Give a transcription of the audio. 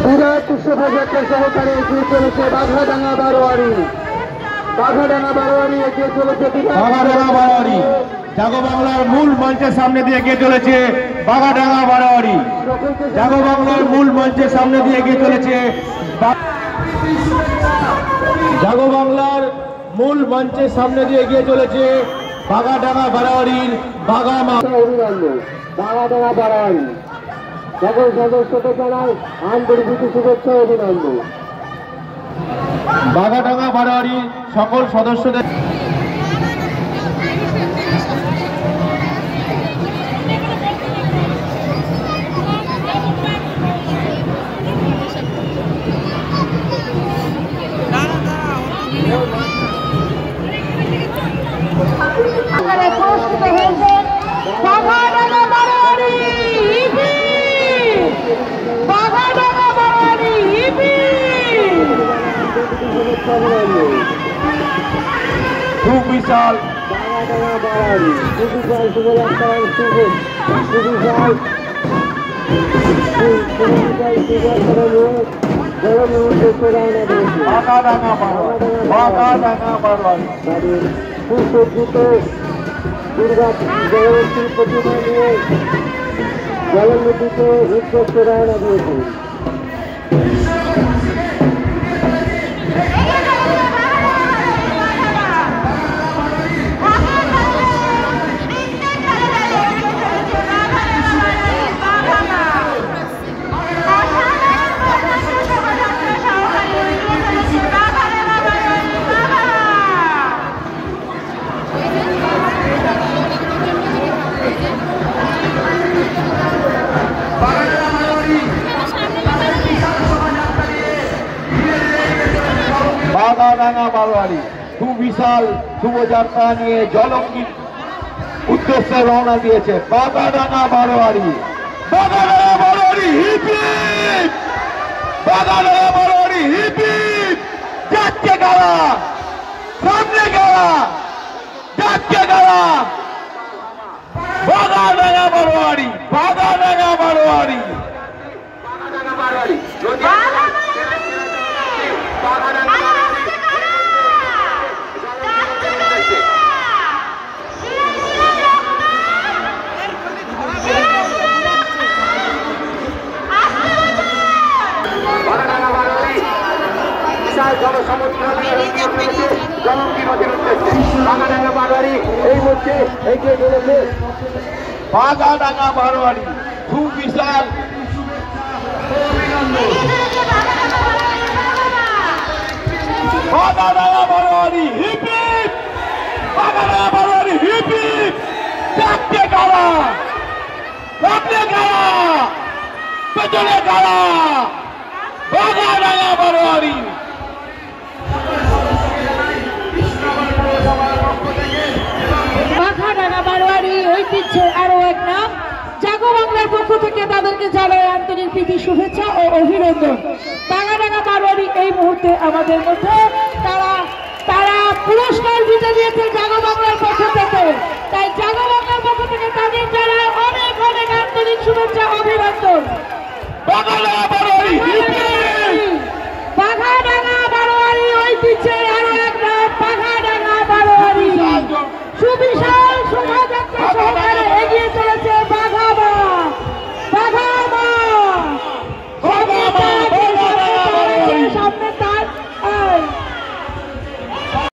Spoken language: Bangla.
বিরাট শোভাযাত্রা সহকারে এগিয়ে চলেছে বাঘাডাঙ্গা বারোয়ারি। বাঘাডাঙ্গা বারোয়ারি এগিয়ে চলেছে বাঘাডাঙ্গা বারোয়ারি। জাগো বাংলার মূল মঞ্চের সামনে দিয়ে এগিয়ে চলেছে বাঘাডাঙ্গা বারোয়ারি। জাগো বাংলার মূল মঞ্চের সামনে দিয়ে এগিয়ে চলেছে জাগো বাংলার মূল মঞ্চের সামনে দিয়ে এগিয়ে চলেছে বাঘাডাঙ্গা বারোয়ারির বাঘামা অভিনন্দন। বাঘাডাঙ্গা বারোয়ারি সকল সদস্যকে জানায় আন্তরিক শুভেচ্ছা অভিনন্দন। বাঘাডাঙ্গা বারোয়ারির সকল সদস্যদের বিশাল বাঘাডাঙ্গা বারোয়ারি বিশাল শুভযাত্রার বিশাল সুসজ্জিত দুর্গা জগন্তীর প্রতিমা নিয়ে জগন্নদীতে উদ্দেশ্যে রওনা দিয়েছে। বাঘাডাঙ্গা বারোয়ারি সুবিশাল শুভযাত্রা নিয়ে জলঙ্গির উদ্দেশ্যে রওনা দিয়েছে Baghadanga বারোয়ারি। Baghadanga বারোয়ারি hip hip, Baghadanga বারোয়ারি hip hip, যাচ্ছে গাড়া, সামনে গাড়া, যাচ্ছে গাড়া। বাঘাডাঙ্গা বারোয়ারি, বাঘাডাঙ্গা বারোয়ারি, বাঘাডাঙ্গা বারোয়ারি। বাঘাডাঙ্গা বারোয়ারি এই মুহূর্তে এগিয়ে চলেছে বাঘাডাঙ্গা বারোয়ারি সুবিশাল Baghadanga বারোয়ারি hip hip, Baghadanga বারোয়ারি hip hip, চারটে গাড়া, সামনে গাড়া, পেছনে গাড়া, বাঘাডাঙ্গা বারোয়ারি। বাঘাডাঙ্গা বারোয়ারি ঐতিহ্যের আরো এক নাম। জাগো বাংলার পক্ষ থেকে তাদেরকে জানাই আন্তরিক প্রীতি শুভেচ্ছা ও অভিনন্দন। বাঘাডাঙ্গা বারোয়ারি এই মুহূর্তে আমাদের মধ্যে তারা পুরস্কার জিতে দিয়েছে জাগো বাংলার পক্ষ থেকে। তাই জাগো বাংলার পক্ষ থেকে তাদের জানাই অনেক অনেক আন্তরিক শুভেচ্ছা অভিনন্দন।